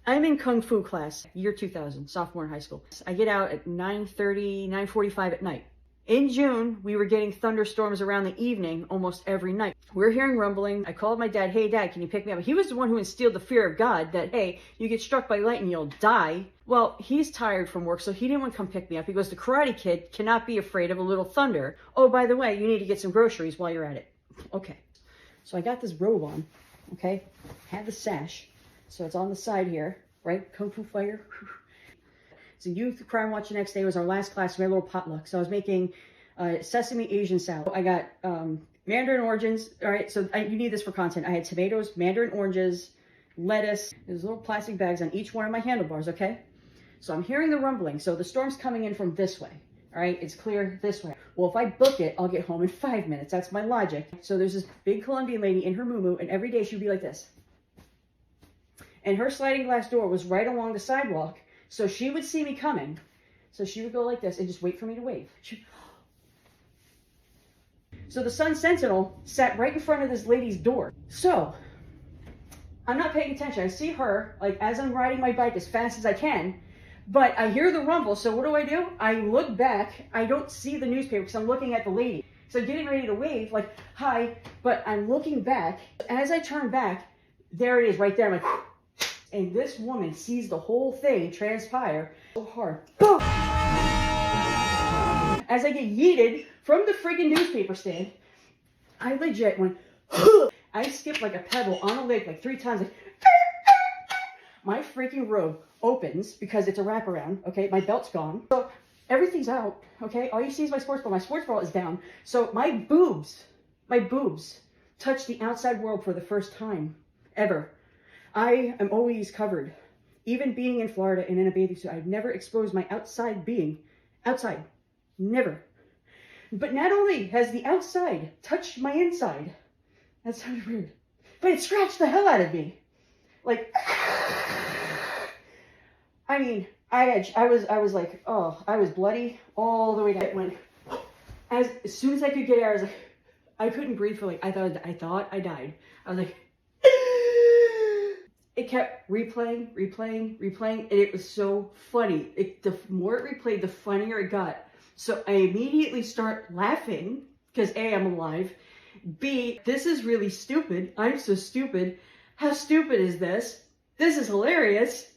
I'm in Kung Fu class, year 2000, sophomore in high school. I get out at 9:30, 9:45 at night. In June, we were getting thunderstorms around the evening almost every night. We're hearing rumbling. I called my dad, hey dad, can you pick me up? He was the one who instilled the fear of God that, hey, you get struck by lightning, you'll die. Well, he's tired from work, so he didn't want to come pick me up. He goes, the Karate Kid cannot be afraid of a little thunder. Oh, by the way, you need to get some groceries while you're at it. Okay. So I got this robe on, okay? Had the sash. So it's on the side here, right? Kung Fu Fighter. So youth crime watch the next day was our last class. We had a little potluck. So I was making sesame Asian salad. I got mandarin oranges. All right, so you need this for content. I had tomatoes, mandarin oranges, lettuce. There's little plastic bags on each one of my handlebars, okay? So I'm hearing the rumbling. So the storm's coming in from this way. All right, it's clear this way. Well, if I book it, I'll get home in 5 minutes. That's my logic. So there's this big Colombian lady in her muumuu, and every day she'd be like this. And her sliding glass door was right along the sidewalk. So she would see me coming. So she would go like this and just wait for me to wave. So the Sun Sentinel sat right in front of this lady's door. So I'm not paying attention. I see her like as I'm riding my bike as fast as I can, but I hear the rumble. So what do? I look back. I don't see the newspaper because I'm looking at the lady. So I'm getting ready to wave like, hi, but I'm looking back. As I turn back, there it is right there. I'm like, and this woman sees the whole thing transpire so hard. Boom! As I get yeeted from the freaking newspaper stand, I legit went, I skipped like a pebble on a lake like 3 times. Like, my freaking robe opens because it's a wraparound, okay? My belt's gone. So everything's out, okay? All you see is my sports bra. My sports bra is down. So my boobs touch the outside world for the first time ever. I am always covered. Even being in Florida and in a bathing suit, I've never exposed my outside being. Outside. Never. But not only has the outside touched my inside, that sounded weird, but it scratched the hell out of me. Like, I mean, I was like, oh, I was bloody all the way down. It went, as soon as I could get air, I was like, I couldn't breathe for like, I thought I died. I was like, it kept replaying, and it was so funny. The more it replayed, the funnier it got. So I immediately start laughing, because A, I'm alive. B, this is really stupid. I'm so stupid. How stupid is this? This is hilarious.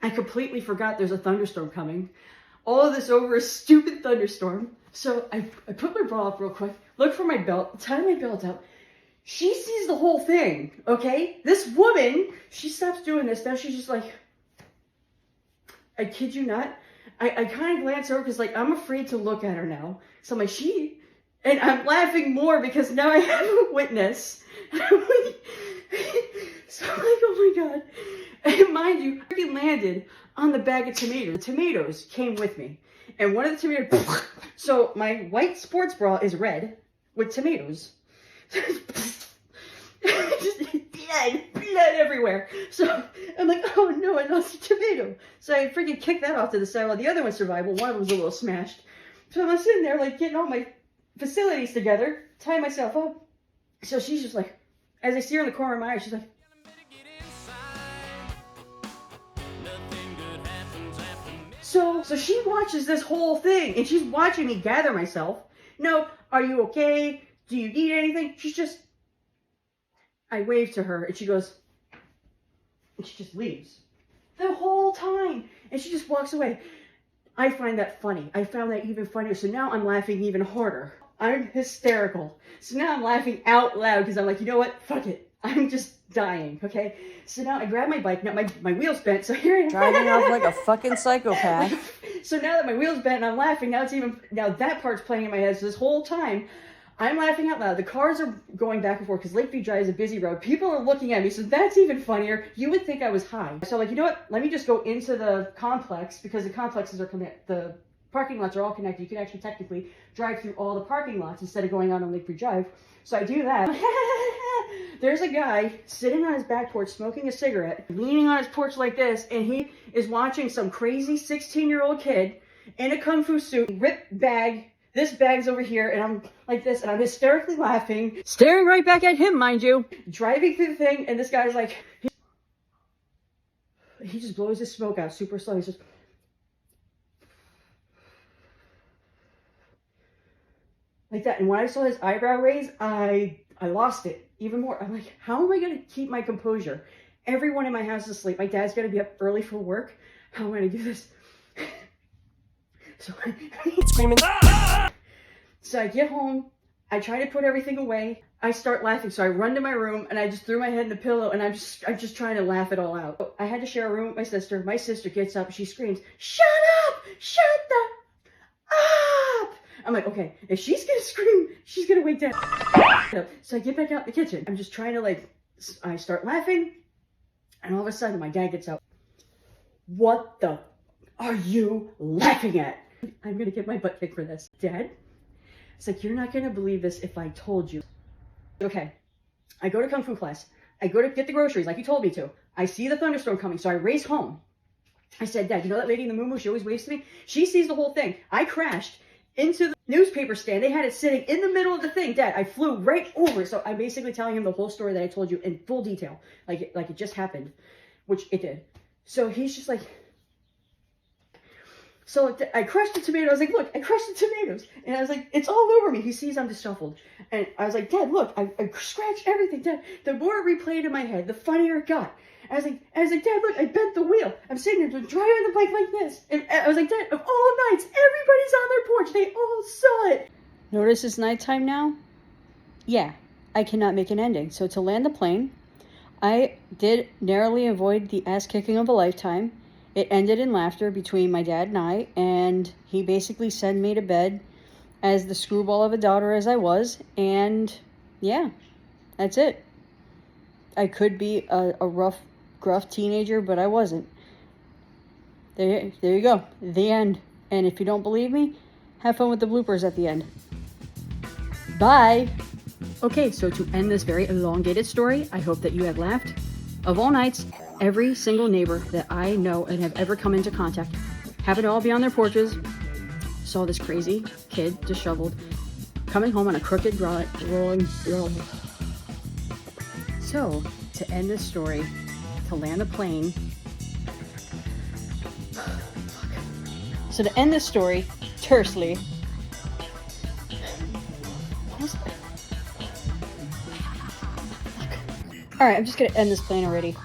I completely forgot there's a thunderstorm coming. All of this over a stupid thunderstorm. So I put my bra up real quick, look for my belt, tie my belt up. She sees the whole thing, okay? This woman, she stops doing this. Now she's just like, I kid you not. I kind of glance over because like, I'm afraid to look at her now. So I'm like, and I'm laughing more because now I have a witness. So I'm like, oh my God. And mind you, I freaking landed on the bag of tomatoes. The tomatoes came with me. And one of the tomatoes, so my white sports bra is red with tomatoes. Just blood everywhere. So I'm like, oh no, I lost a tomato. So I freaking kicked that off to the side while the other one survived. Well, one of them was a little smashed. So I'm sitting there like getting all my facilities together, tying myself up. So she's just like, as I see her in the corner of my eye, she's like, so she watches this whole thing and she's watching me gather myself. No, are you okay? Do you need anything? She's just, I wave to her and she goes, and she just leaves the whole time. And she just walks away. I find that funny. I found that even funnier. So now I'm laughing even harder. I'm hysterical. So now I'm laughing out loud because I'm like, you know what? Fuck it. I'm just dying, okay? So now I grab my bike. Now my wheel's bent, so here I am. Driving off like a fucking psychopath. So now that my wheel's bent and I'm laughing, now that part's playing in my head. So this whole time, I'm laughing out loud. The cars are going back and forth because Lakeview Drive is a busy road. People are looking at me, so that's even funnier. You would think I was high. So like, you know what? Let me just go into the complex because the complexes are the parking lots are all connected. You can actually technically drive through all the parking lots instead of going out on Lakeview Drive. So I do that. There's a guy sitting on his back porch smoking a cigarette, leaning on his porch like this, and he is watching some crazy 16-year-old kid in a kung fu suit, rip bag. This bag's over here, and I'm like this, and I'm hysterically laughing, staring right back at him, mind you, driving through the thing, and this guy's like, he just blows his smoke out super slow. He's just, like that. And when I saw his eyebrow raise, I lost it even more. I'm like, how am I going to keep my composure? Everyone in my house is asleep. My dad's going to be up early for work. How am I going to do this? So Screaming. So I get home. I try to put everything away. I start laughing. So I run to my room and I just threw my head in the pillow and I'm just trying to laugh it all out. I had to share a room with my sister. My sister gets up. She screams, "Shut up! Shut the up!" I'm like, okay, if she's gonna scream, she's gonna wake Dad. So I get back out in the kitchen. I'm just trying to I start laughing. And all of a sudden my dad gets out. "What the are you laughing at?" I'm gonna get my butt kicked for this. "Dad," it's like, "you're not gonna believe this if I told you." Okay, I go to Kung Fu class. I go to get the groceries like you told me to. I see the thunderstorm coming, so I race home. I said, "Dad, you know that lady in the moo-moo? She always waves to me." She sees the whole thing. I crashed into the newspaper stand. They had it sitting in the middle of the thing. Dad, I flew right over. So I'm basically telling him the whole story that I told you in full detail. Like it just happened, which it did. So he's just like, so I crushed the tomato. I was like, "Look, I crushed the tomatoes." And I was like, "It's all over me." He sees I'm disheveled. And I was like, "Dad, look, I scratched everything." Dad, the more it replayed in my head, the funnier it got. I was like, "Dad, look, I bent the wheel. I'm sitting there driving the bike like this." And I was like, "Dad, of all nights, everybody's on their porch. They all saw it." Notice it's nighttime now? Yeah, I cannot make an ending. So to land the plane, I did narrowly avoid the ass kicking of a lifetime. It ended in laughter between my dad and he basically sent me to bed as the screwball of a daughter as I was. And yeah, that's it. I could be a rough, gruff teenager, but I wasn't. There you go. The end. And if you don't believe me, have fun with the bloopers at the end. Bye. Okay, so to end this very elongated story, I hope that you have laughed. Of all nights, every single neighbor that I know and have ever come into contact happened to all be on their porches, saw this crazy kid, disheveled, coming home on a crooked rolling. So, to end this story, to land the plane. So to end this story, tersely. Alright, I'm just gonna end this plane already.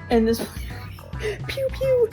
End this plane. Pew pew.